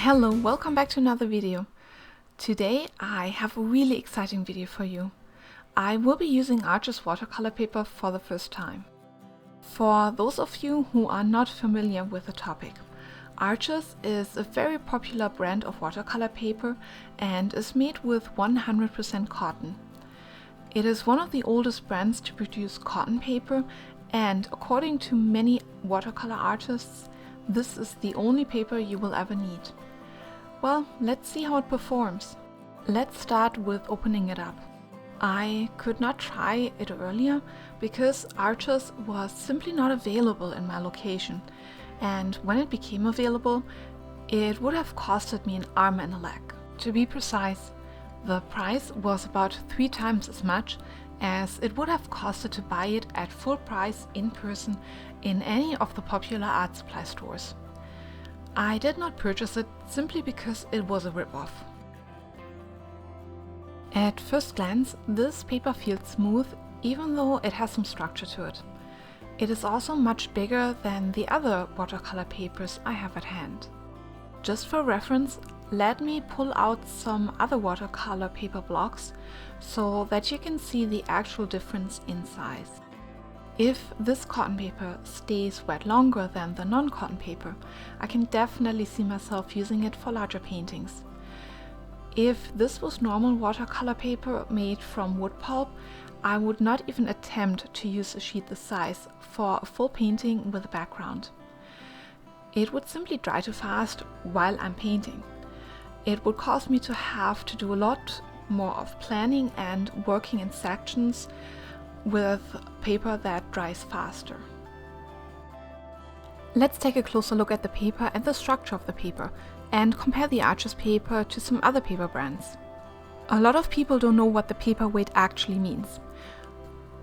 Hello, welcome back to another video. Today I have a really exciting video for you. I will be using ARCHES watercolor paper for the first time. For those of you who are not familiar with the topic, ARCHES is a very popular brand of watercolor paper and is made with 100% cotton. It is one of the oldest brands to produce cotton paper, and according to many watercolor artists, this is the only paper you will ever need. Well, let's see how it performs. Let's start with opening it up. I could not try it earlier because ARCHES was simply not available in my location, and when it became available, it would have costed me an arm and a leg. To be precise, the price was about 3 times as much as it would have costed to buy it at full price in person in any of the popular art supply stores. I did not purchase it simply because it was a rip-off. At first glance, this paper feels smooth, even though it has some structure to it. It is also much bigger than the other watercolor papers I have at hand. Just for reference, let me pull out some other watercolor paper blocks so that you can see the actual difference in size. If this cotton paper stays wet longer than the non-cotton paper, I can definitely see myself using it for larger paintings. If this was normal watercolor paper made from wood pulp, I would not even attempt to use a sheet this size for a full painting with a background. It would simply dry too fast while I'm painting. It would cause me to have to do a lot more of planning and working in sections with paper that dries faster. Let's take a closer look at the paper and the structure of the paper and compare the ARCHES paper to some other paper brands. A lot of people don't know what the paper weight actually means.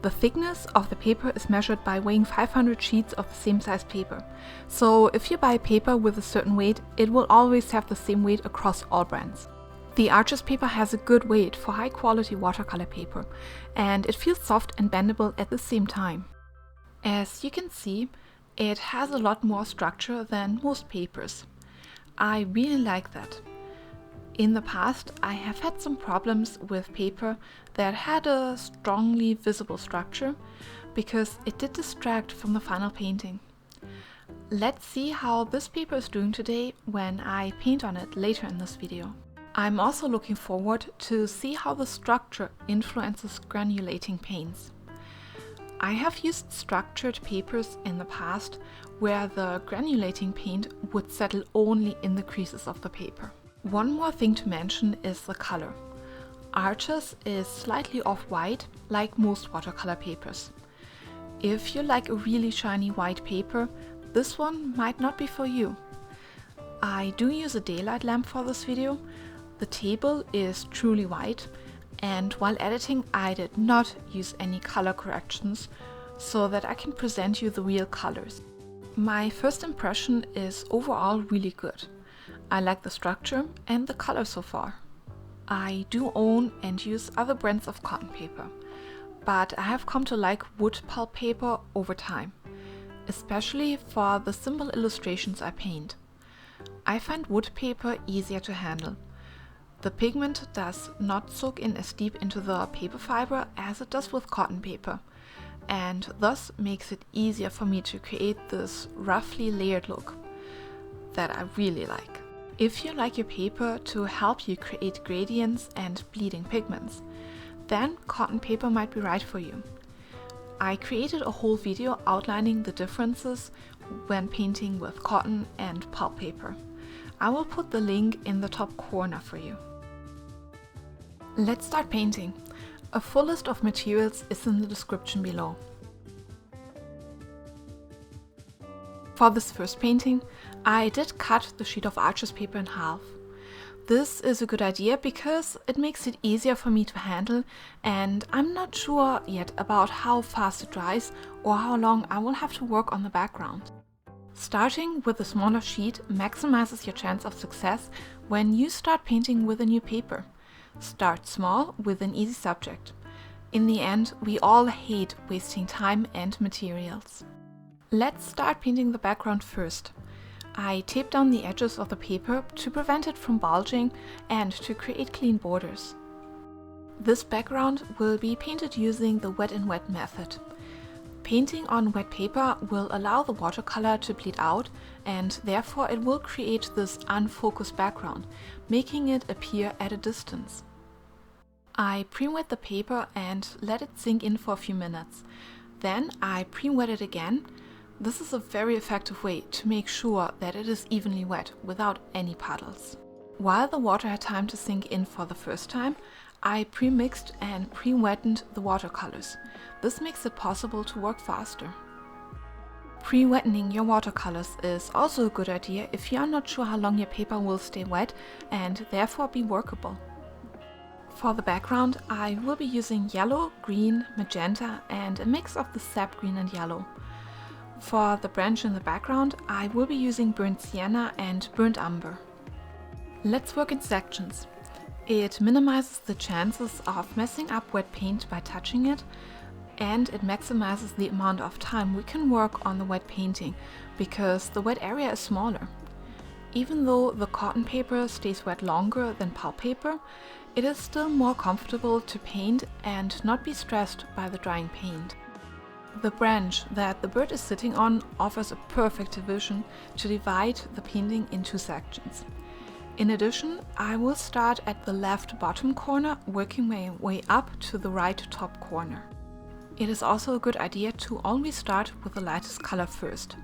The thickness of the paper is measured by weighing 500 sheets of the same size paper. So if you buy paper with a certain weight, it will always have the same weight across all brands. The ARCHES paper has a good weight for high quality watercolor paper, and it feels soft and bendable at the same time. As you can see, it has a lot more structure than most papers. I really like that. In the past, I have had some problems with paper that had a strongly visible structure because it did distract from the final painting. Let's see how this paper is doing today when I paint on it later in this video. I'm also looking forward to see how the structure influences granulating paints. I have used structured papers in the past where the granulating paint would settle only in the creases of the paper. One more thing to mention is the color. ARCHES is slightly off-white, like most watercolor papers. If you like a really shiny white paper, this one might not be for you. I do use a daylight lamp for this video. The table is truly white, and while editing I did not use any color corrections so that I can present you the real colors. My first impression is overall really good. I like the structure and the color so far. I do own and use other brands of cotton paper, but I have come to like wood pulp paper over time, especially for the simple illustrations I paint. I find wood paper easier to handle. The pigment does not soak in as deep into the paper fiber as it does with cotton paper, and thus makes it easier for me to create this roughly layered look that I really like. If you like your paper to help you create gradients and bleeding pigments, then cotton paper might be right for you. I created a whole video outlining the differences when painting with cotton and pulp paper. I will put the link in the top corner for you. Let's start painting. A full list of materials is in the description below. For this first painting, I did cut the sheet of ARCHES paper in half. This is a good idea because it makes it easier for me to handle, and I'm not sure yet about how fast it dries or how long I will have to work on the background. Starting with a smaller sheet maximizes your chance of success when you start painting with a new paper. Start small with an easy subject. In the end, we all hate wasting time and materials. Let's start painting the background first. I tape down the edges of the paper to prevent it from bulging and to create clean borders. This background will be painted using the wet and wet method. Painting on wet paper will allow the watercolor to bleed out, and therefore it will create this unfocused background, making it appear at a distance. I pre-wet the paper and let it sink in for a few minutes. Then I pre-wet it again. This is a very effective way to make sure that it is evenly wet without any puddles. While the water had time to sink in for the first time, I pre-mixed and pre-wetted the watercolors. This makes it possible to work faster. Pre-wetting your watercolors is also a good idea if you are not sure how long your paper will stay wet and therefore be workable. For the background, I will be using yellow, green, magenta and a mix of the sap green and yellow. For the branch in the background, I will be using burnt sienna and burnt umber. Let's work in sections. It minimizes the chances of messing up wet paint by touching it, and it maximizes the amount of time we can work on the wet painting because the wet area is smaller. Even though the cotton paper stays wet longer than pulp paper, it is still more comfortable to paint and not be stressed by the drying paint. The branch that the bird is sitting on offers a perfect division to divide the painting into sections. In addition, I will start at the left bottom corner, working my way up to the right top corner. It is also a good idea to always start with the lightest color first.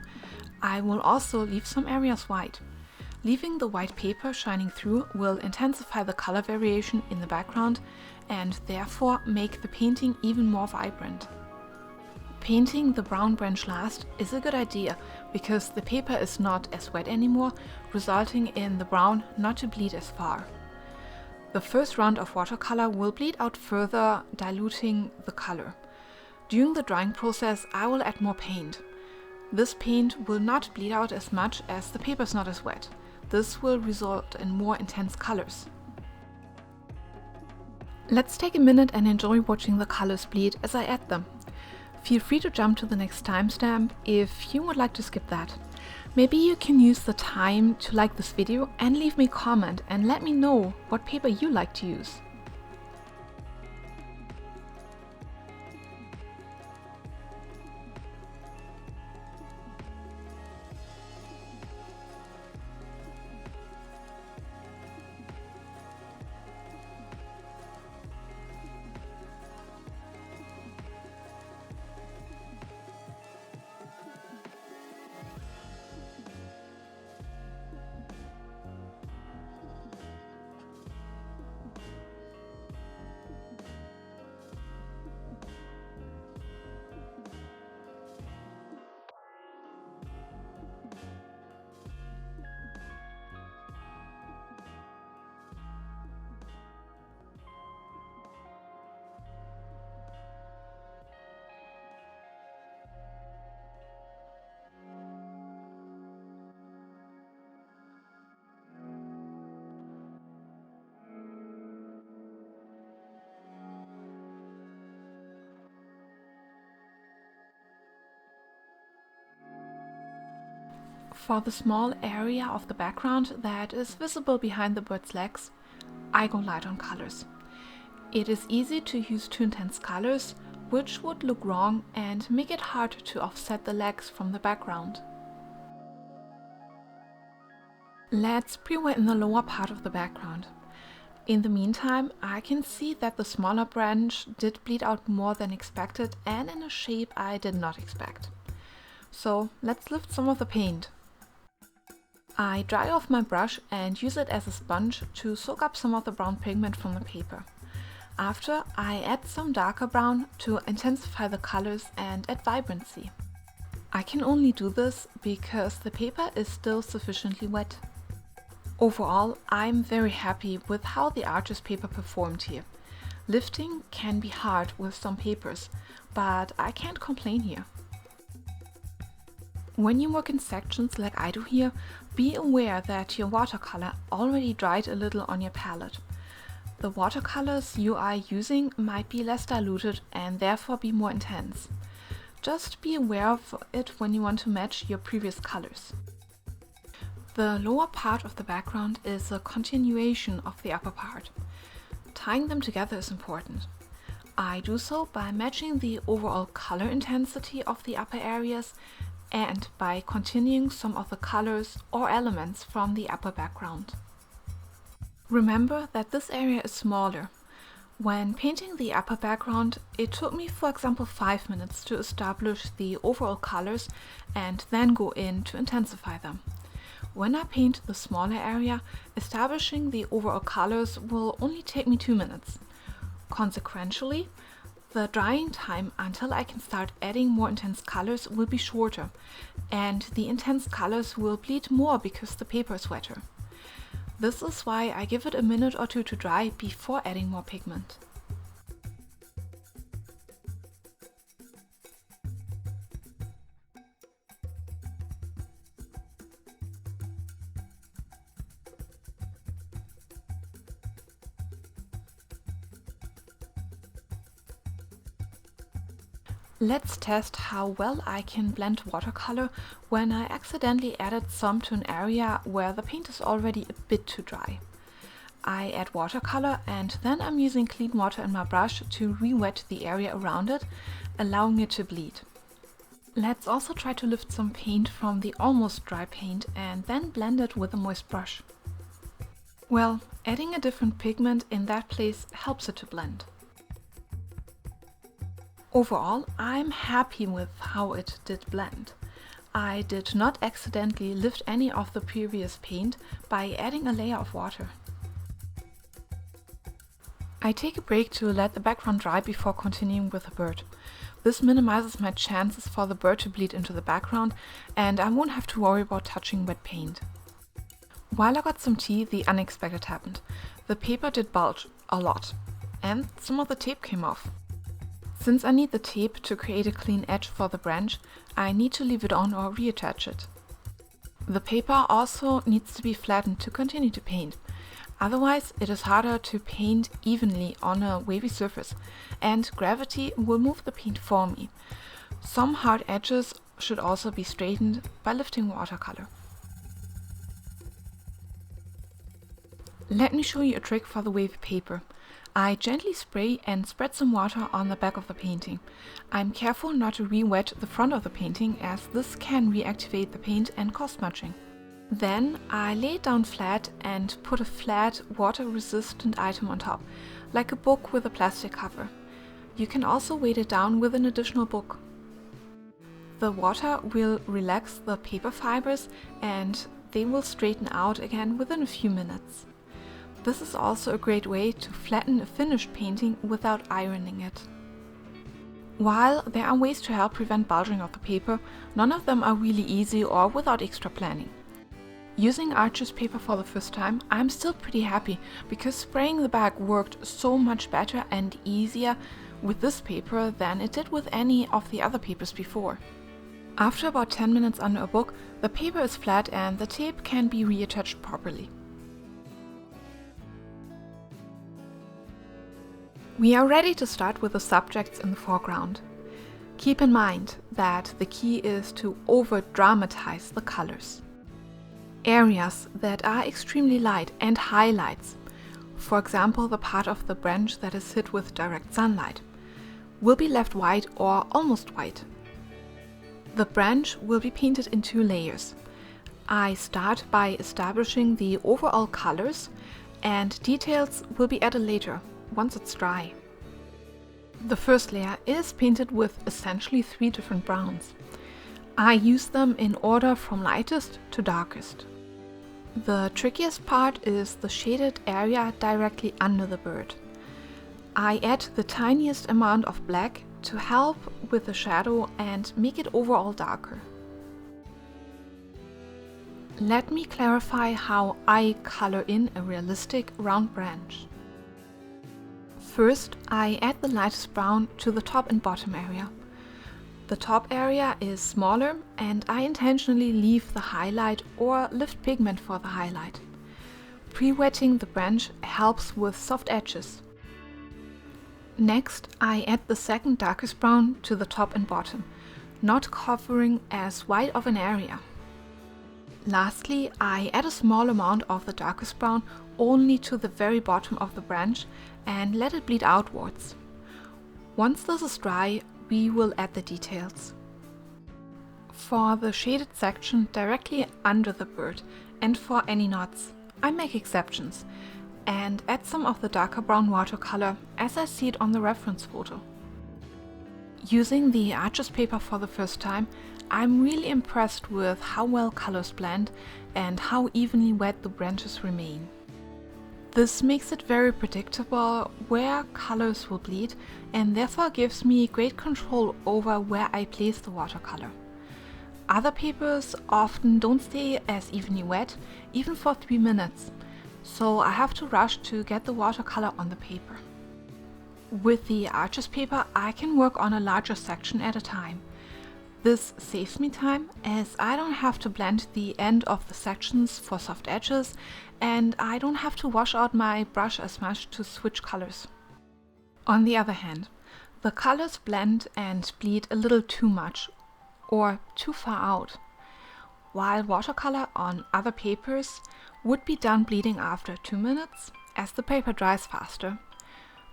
I will also leave some areas white. Leaving the white paper shining through will intensify the color variation in the background and therefore make the painting even more vibrant. Painting the brown branch last is a good idea because the paper is not as wet anymore, resulting in the brown not to bleed as far. The first round of watercolor will bleed out further, diluting the color. During the drying process, I will add more paint. This paint will not bleed out as much as the paper is not as wet. This will result in more intense colors. Let's take a minute and enjoy watching the colors bleed as I add them. Feel free to jump to the next timestamp if you would like to skip that. Maybe you can use the time to like this video and leave me a comment and let me know what paper you like to use. For the small area of the background that is visible behind the bird's legs, I go light on colors. It is easy to use too intense colors, which would look wrong and make it hard to offset the legs from the background. Let's pre-wet the lower part of the background. In the meantime, I can see that the smaller branch did bleed out more than expected and in a shape I did not expect. So let's lift some of the paint. I dry off my brush and use it as a sponge to soak up some of the brown pigment from the paper. After, I add some darker brown to intensify the colors and add vibrancy. I can only do this because the paper is still sufficiently wet. Overall, I'm very happy with how the ARCHES paper performed here. Lifting can be hard with some papers, but I can't complain here. When you work in sections like I do here, be aware that your watercolor already dried a little on your palette. The watercolors you are using might be less diluted and therefore be more intense. Just be aware of it when you want to match your previous colors. The lower part of the background is a continuation of the upper part. Tying them together is important. I do so by matching the overall color intensity of the upper areas and by continuing some of the colors or elements from the upper background. Remember that this area is smaller. When painting the upper background, it took me, for example, 5 minutes to establish the overall colors and then go in to intensify them. When I paint the smaller area, establishing the overall colors will only take me 2 minutes. Consequently, the drying time until I can start adding more intense colors will be shorter, and the intense colors will bleed more because the paper is wetter. This is why I give it a minute or two to dry before adding more pigment. Let's test how well I can blend watercolor when I accidentally added some to an area where the paint is already a bit too dry. I add watercolor and then I'm using clean water in my brush to re-wet the area around it, allowing it to bleed. Let's also try to lift some paint from the almost dry paint and then blend it with a moist brush. Well, adding a different pigment in that place helps it to blend. Overall, I'm happy with how it did blend. I did not accidentally lift any of the previous paint by adding a layer of water. I take a break to let the background dry before continuing with the bird. This minimizes my chances for the bird to bleed into the background and I won't have to worry about touching wet paint. While I got some tea, the unexpected happened. The paper did bulge a lot and some of the tape came off. Since I need the tape to create a clean edge for the branch, I need to leave it on or reattach it. The paper also needs to be flattened to continue to paint. Otherwise, it is harder to paint evenly on a wavy surface, and gravity will move the paint for me. Some hard edges should also be straightened by lifting watercolor. Let me show you a trick for the wavy paper. I gently spray and spread some water on the back of the painting. I'm careful not to re-wet the front of the painting as this can reactivate the paint and cause smudging. Then I lay it down flat and put a flat water-resistant item on top, like a book with a plastic cover. You can also weight it down with an additional book. The water will relax the paper fibers and they will straighten out again within a few minutes. This is also a great way to flatten a finished painting without ironing it. While there are ways to help prevent bulging of the paper, none of them are really easy or without extra planning. Using ARCHES paper for the first time, I'm still pretty happy because spraying the back worked so much better and easier with this paper than it did with any of the other papers before. After about 10 minutes under a book, the paper is flat and the tape can be reattached properly. We are ready to start with the subjects in the foreground. Keep in mind that the key is to over-dramatize the colors. Areas that are extremely light and highlights, for example the part of the branch that is hit with direct sunlight, will be left white or almost white. The branch will be painted in 2 layers. I start by establishing the overall colors and details will be added later, once it's dry. The first layer is painted with essentially 3 different browns. I use them in order from lightest to darkest. The trickiest part is the shaded area directly under the bird. I add the tiniest amount of black to help with the shadow and make it overall darker. Let me clarify how I color in a realistic round branch. First, I add the lightest brown to the top and bottom area. The top area is smaller and I intentionally leave the highlight or lift pigment for the highlight. Pre-wetting the branch helps with soft edges. Next, I add the second darkest brown to the top and bottom, not covering as wide of an area. Lastly, I add a small amount of the darkest brown only to the very bottom of the branch and let it bleed outwards. Once this is dry, we will add the details. For the shaded section directly under the bird and for any knots, I make exceptions and add some of the darker brown watercolor as I see it on the reference photo. Using the ARCHES paper for the first time, I'm really impressed with how well colors blend and how evenly wet the branches remain. This makes it very predictable where colors will bleed and therefore gives me great control over where I place the watercolor. Other papers often don't stay as evenly wet, even for 3 minutes, so I have to rush to get the watercolor on the paper. With the ARCHES paper, I can work on a larger section at a time. This saves me time as I don't have to blend the end of the sections for soft edges and I don't have to wash out my brush as much to switch colors. On the other hand, the colors blend and bleed a little too much or too far out, while watercolor on other papers would be done bleeding after 2 minutes as the paper dries faster.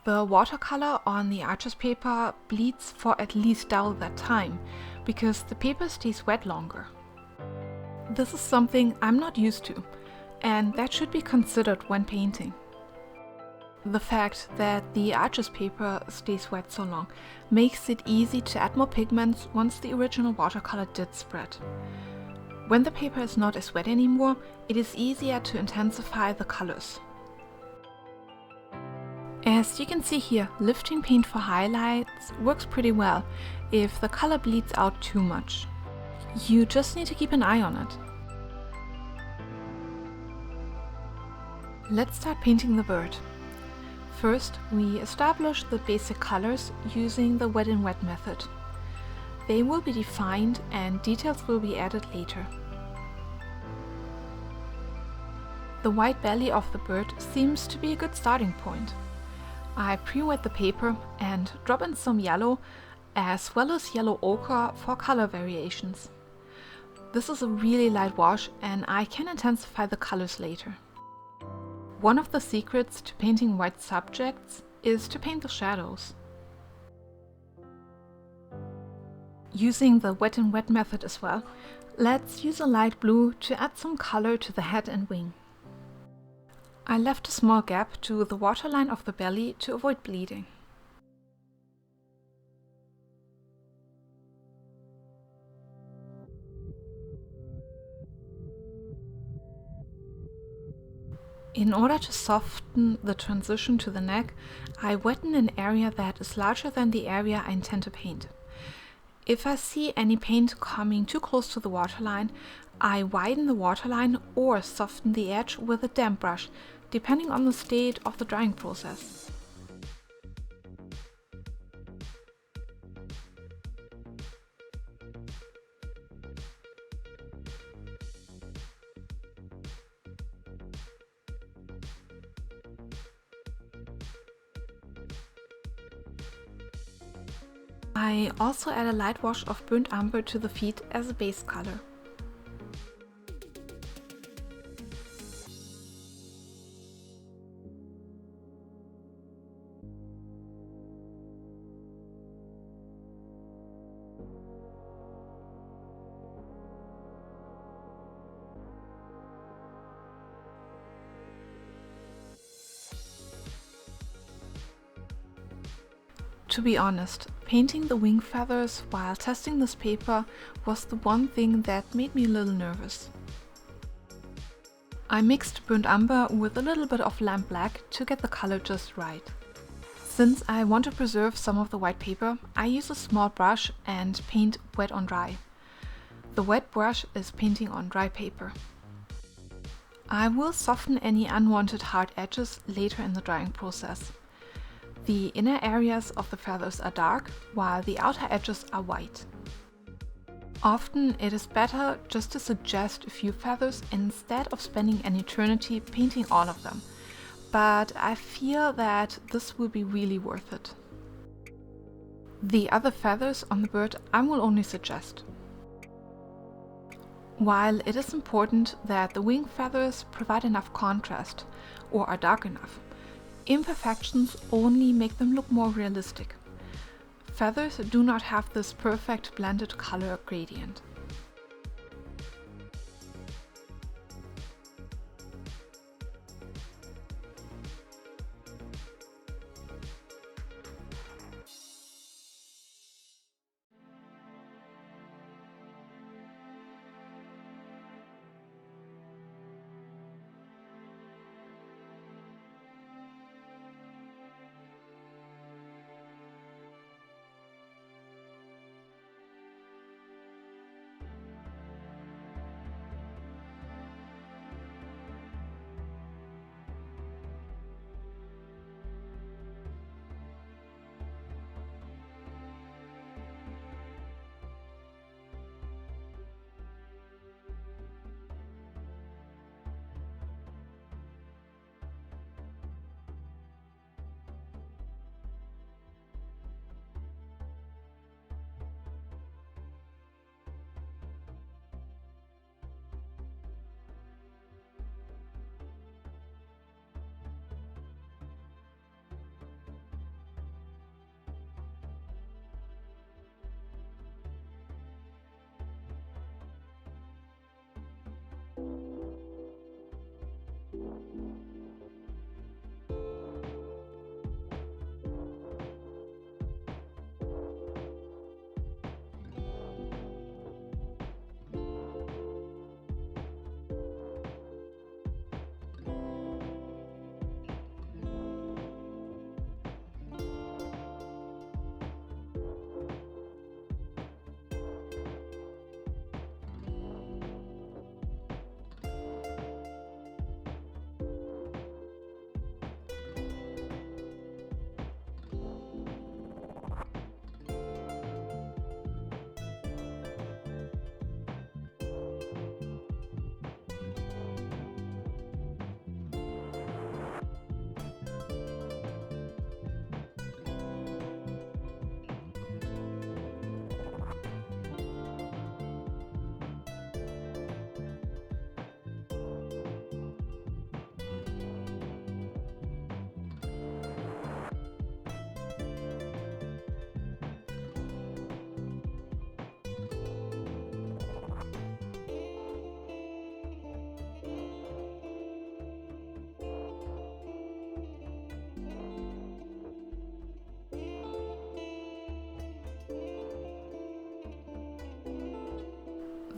The watercolor on the ARCHES paper bleeds for at least double that time because the paper stays wet longer. This is something I'm not used to, and that should be considered when painting. The fact that the ARCHES paper stays wet so long makes it easy to add more pigments once the original watercolor did spread. When the paper is not as wet anymore, it is easier to intensify the colors. As you can see here, lifting paint for highlights works pretty well if the color bleeds out too much. You just need to keep an eye on it. Let's start painting the bird. First, we establish the basic colors using the wet in wet method. They will be defined and details will be added later. The white belly of the bird seems to be a good starting point. I pre-wet the paper and drop in some yellow as well as yellow ochre for color variations. This is a really light wash and I can intensify the colors later. One of the secrets to painting white subjects is to paint the shadows. Using the wet in wet method as well, let's use a light blue to add some color to the head and wing. I left a small gap to the waterline of the belly to avoid bleeding. In order to soften the transition to the neck, I wetten an area that is larger than the area I intend to paint. If I see any paint coming too close to the waterline, I widen the waterline or soften the edge with a damp brush, depending on the state of the drying process. I also add a light wash of burnt umber to the feet as a base color. To be honest, painting the wing feathers while testing this paper was the one thing that made me a little nervous. I mixed burnt umber with a little bit of lamp black to get the color just right. Since I want to preserve some of the white paper, I use a small brush and paint wet on dry. The wet brush is painting on dry paper. I will soften any unwanted hard edges later in the drying process. The inner areas of the feathers are dark, while the outer edges are white. Often it is better just to suggest a few feathers instead of spending an eternity painting all of them, but I feel that this will be really worth it. The other feathers on the bird I will only suggest. While it is important that the wing feathers provide enough contrast or are dark enough, imperfections only make them look more realistic. Feathers do not have this perfect blended color gradient.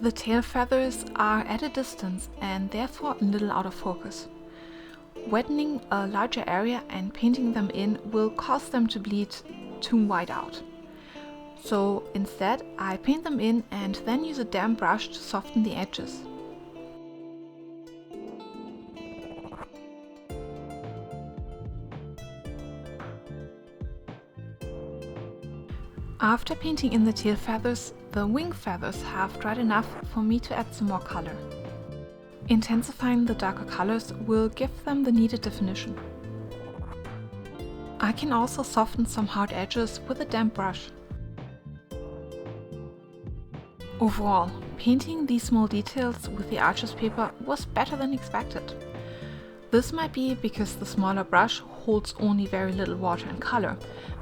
The tail feathers are at a distance and therefore a little out of focus. Wettening a larger area and painting them in will cause them to bleed too wide out. So instead I paint them in and then use a damp brush to soften the edges. After painting in the tail feathers, the wing feathers have dried enough for me to add some more color. Intensifying the darker colors will give them the needed definition. I can also soften some hard edges with a damp brush. Overall, painting these small details with the ARCHES paper was better than expected. This might be because the smaller brush holds only very little water and color,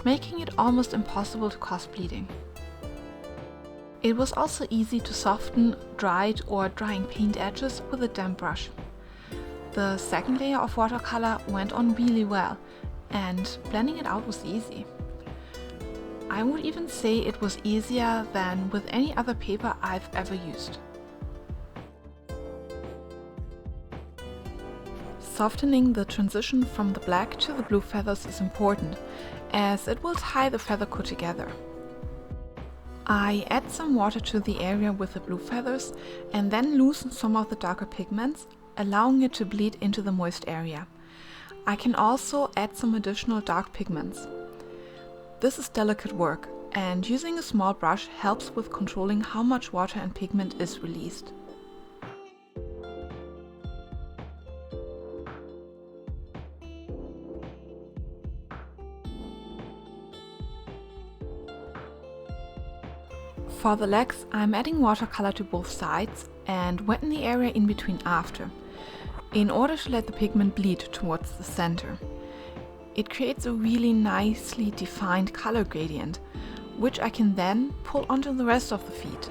making it almost impossible to cause bleeding. It was also easy to soften dried or drying paint edges with a damp brush. The second layer of watercolor went on really well, and blending it out was easy. I would even say it was easier than with any other paper I've ever used. Softening the transition from the black to the blue feathers is important, as it will tie the feather coat together. I add some water to the area with the blue feathers and then loosen some of the darker pigments, allowing it to bleed into the moist area. I can also add some additional dark pigments. This is delicate work, and using a small brush helps with controlling how much water and pigment is released. For the legs, I'm adding watercolor to both sides and wetten the area in between after, in order to let the pigment bleed towards the center. It creates a really nicely defined color gradient, which I can then pull onto the rest of the feet.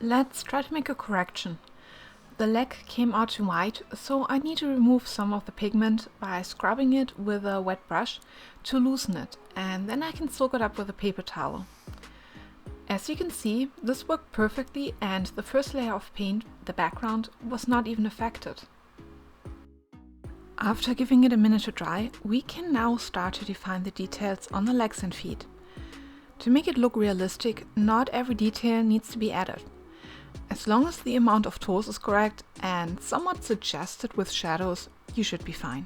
Let's try to make a correction. The leg came out too white, so I need to remove some of the pigment by scrubbing it with a wet brush to loosen it, and then I can soak it up with a paper towel. As you can see, this worked perfectly and the first layer of paint, the background, was not even affected. After giving it a minute to dry, we can now start to define the details on the legs and feet. To make it look realistic, not every detail needs to be added. As long as the amount of toes is correct and somewhat suggested with shadows, you should be fine.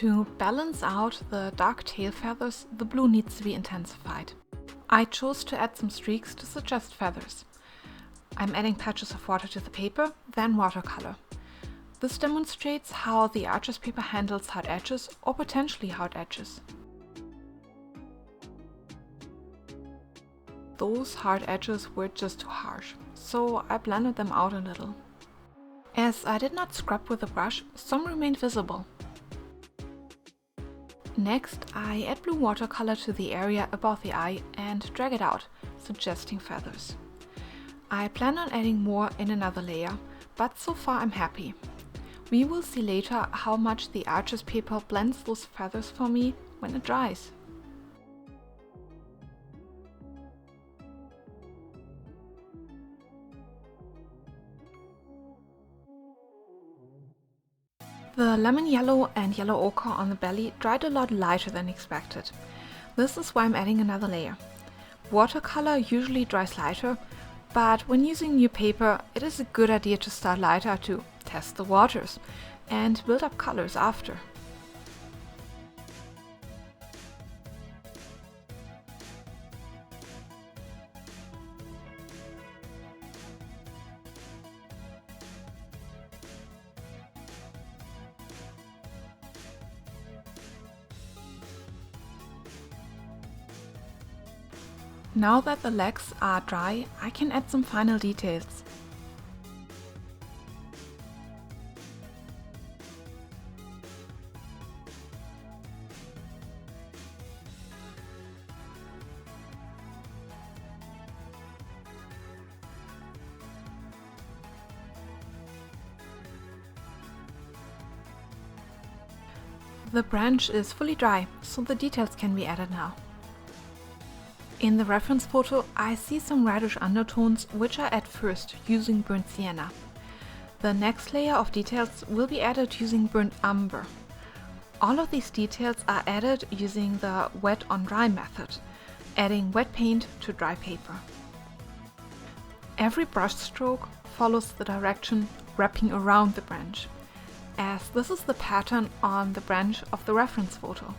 To balance out the dark tail feathers, the blue needs to be intensified. I chose to add some streaks to suggest feathers. I'm adding patches of water to the paper, then watercolor. This demonstrates how the ARCHES paper handles hard edges or potentially hard edges. Those hard edges were just too harsh, so I blended them out a little. As I did not scrub with a brush, some remained visible. Next, I add blue watercolor to the area above the eye and drag it out, suggesting feathers. I plan on adding more in another layer, but so far I'm happy. We will see later how much the ARCHES paper blends those feathers for me when it dries. The lemon yellow and yellow ochre on the belly dried a lot lighter than expected. This is why I'm adding another layer. Watercolor usually dries lighter, but when using new paper, it is a good idea to start lighter to test the waters and build up colors after. Now that the legs are dry, I can add some final details. The branch is fully dry, so the details can be added now. In the reference photo, I see some reddish undertones, which I add first using burnt sienna. The next layer of details will be added using burnt umber. All of these details are added using the wet on dry method, adding wet paint to dry paper. Every brush stroke follows the direction wrapping around the branch, as this is the pattern on the branch of the reference photo.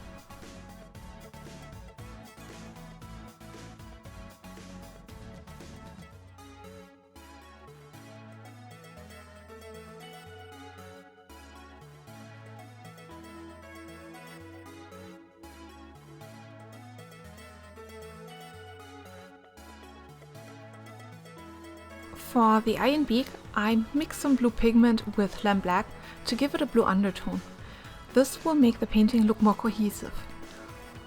For the eye and beak, I mixed some blue pigment with lamp black to give it a blue undertone. This will make the painting look more cohesive.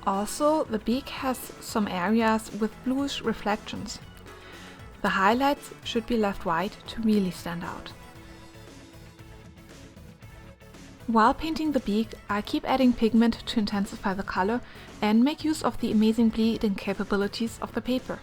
Also, the beak has some areas with bluish reflections. The highlights should be left white to really stand out. While painting the beak, I keep adding pigment to intensify the color and make use of the amazing bleeding capabilities of the paper.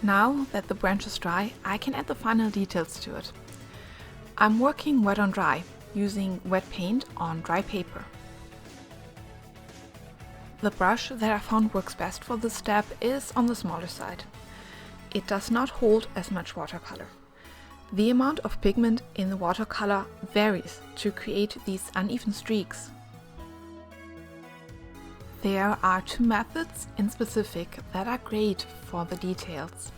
Now that the branch is dry, I can add the final details to it. I'm working wet on dry, using wet paint on dry paper. The brush that I found works best for this step is on the smaller side. It does not hold as much watercolor. The amount of pigment in the watercolor varies to create these uneven streaks. There are two methods in specific that are great for the details.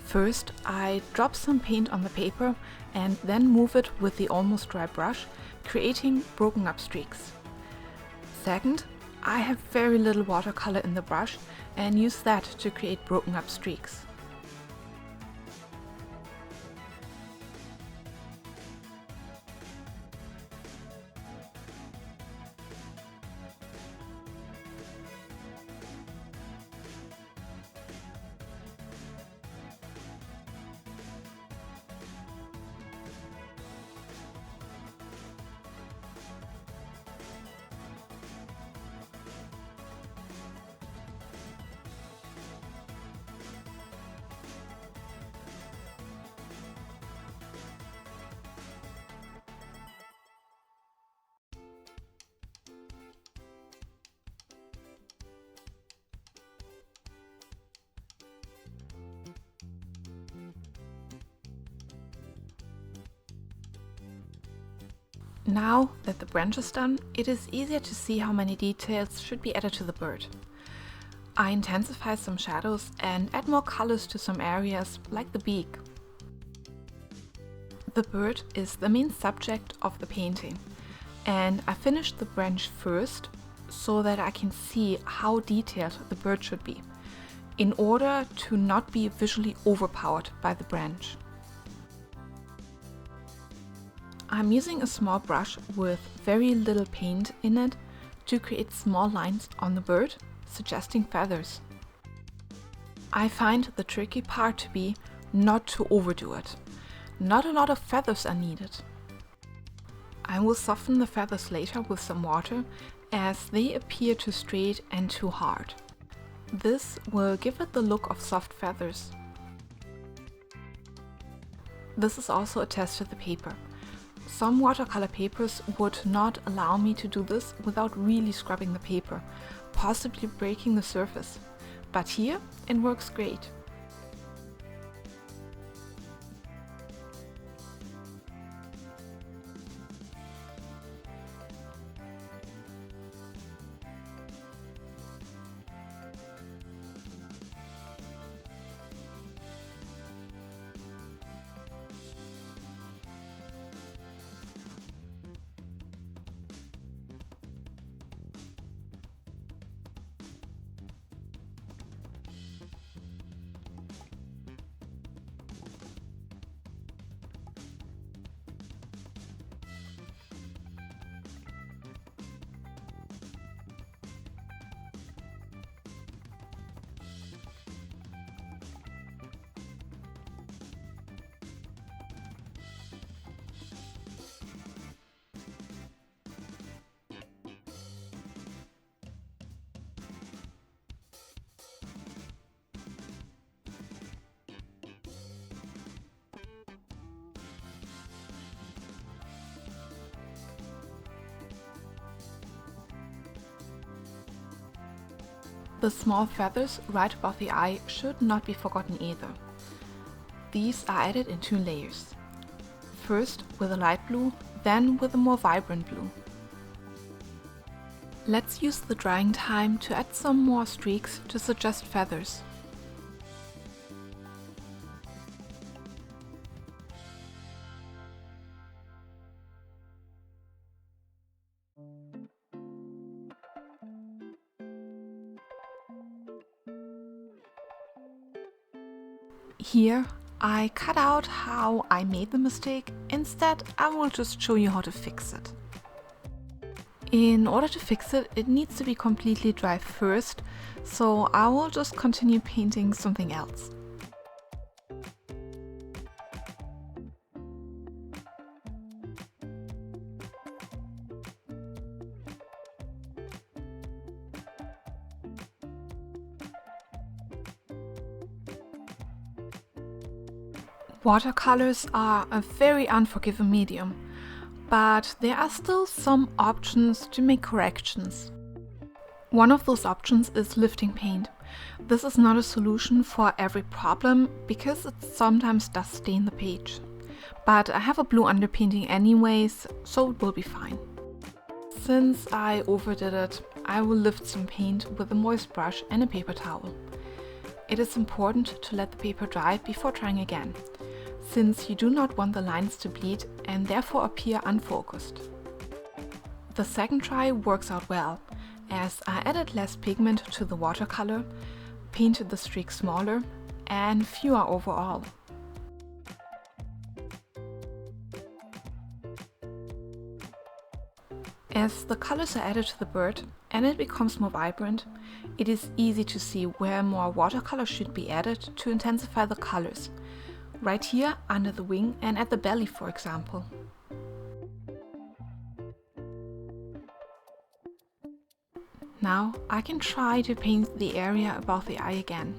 First, I drop some paint on the paper and then move it with the almost dry brush, creating broken up streaks. Second, I have very little watercolor in the brush and use that to create broken up streaks. Now that the branch is done, it is easier to see how many details should be added to the bird. I intensify some shadows and add more colors to some areas, like the beak. The bird is the main subject of the painting, and I finished the branch first so that I can see how detailed the bird should be, in order to not be visually overpowered by the branch. I'm using a small brush with very little paint in it to create small lines on the bird, suggesting feathers. I find the tricky part to be not to overdo it. Not a lot of feathers are needed. I will soften the feathers later with some water, as they appear too straight and too hard. This will give it the look of soft feathers. This is also a test to the paper. Some watercolor papers would not allow me to do this without really scrubbing the paper, possibly breaking the surface. But here it works great. The small feathers right above the eye should not be forgotten either. These are added in 2 layers. First with a light blue, then with a more vibrant blue. Let's use the drying time to add some more streaks to suggest feathers. Here, I cut out how I made the mistake. Instead, I will just show you how to fix it. In order to fix it, it needs to be completely dry first, so I will just continue painting something else. Watercolors are a very unforgiving medium, but there are still some options to make corrections. One of those options is lifting paint. This is not a solution for every problem because it sometimes does stain the page. But I have a blue underpainting anyways, so it will be fine. Since I overdid it, I will lift some paint with a moist brush and a paper towel. It is important to let the paper dry before trying again, since you do not want the lines to bleed and therefore appear unfocused. The second try works out well, as I added less pigment to the watercolor, painted the streaks smaller and fewer overall. As the colors are added to the bird and it becomes more vibrant, it is easy to see where more watercolor should be added to intensify the colors. Right here under the wing and at the belly, for example. Now I can try to paint the area above the eye again.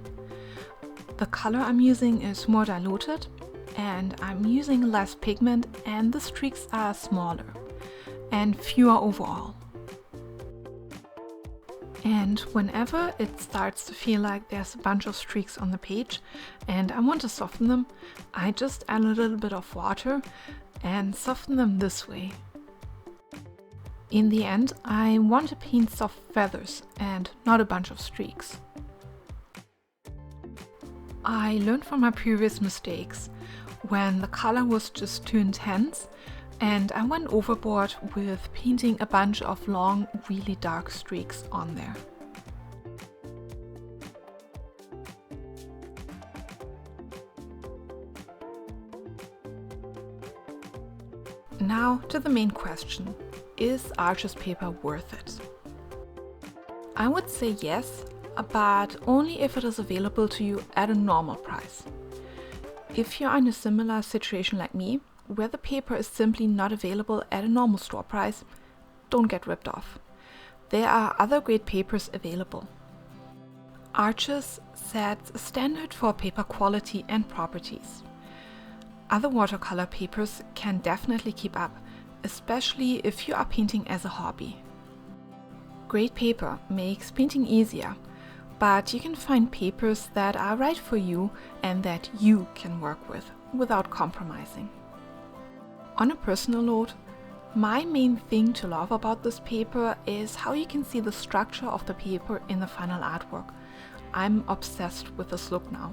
The color I'm using is more diluted and I'm using less pigment, and the streaks are smaller and fewer overall. And whenever it starts to feel like there's a bunch of streaks on the page and I want to soften them, I just add a little bit of water and soften them this way. In the end, I want to paint soft feathers and not a bunch of streaks. I learned from my previous mistakes when the color was just too intense, and I went overboard with painting a bunch of long, really dark streaks on there. Now to the main question: is ARCHES paper worth it? I would say yes, but only if it is available to you at a normal price. If you're in a similar situation like me, where the paper is simply not available at a normal store price, don't get ripped off. There are other great papers available. ARCHES sets a standard for paper quality and properties. Other watercolor papers can definitely keep up, especially if you are painting as a hobby. Great paper makes painting easier, but you can find papers that are right for you and that you can work with without compromising. On a personal note, my main thing to love about this paper is how you can see the structure of the paper in the final artwork. I'm obsessed with this look now.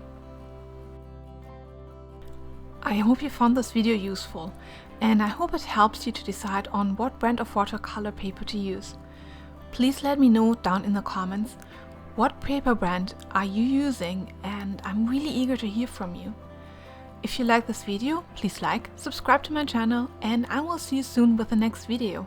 I hope you found this video useful, and I hope it helps you to decide on what brand of watercolor paper to use. Please let me know down in the comments what paper brand are you using, and I'm really eager to hear from you. If you like this video, please like, subscribe to my channel, and I will see you soon with the next video.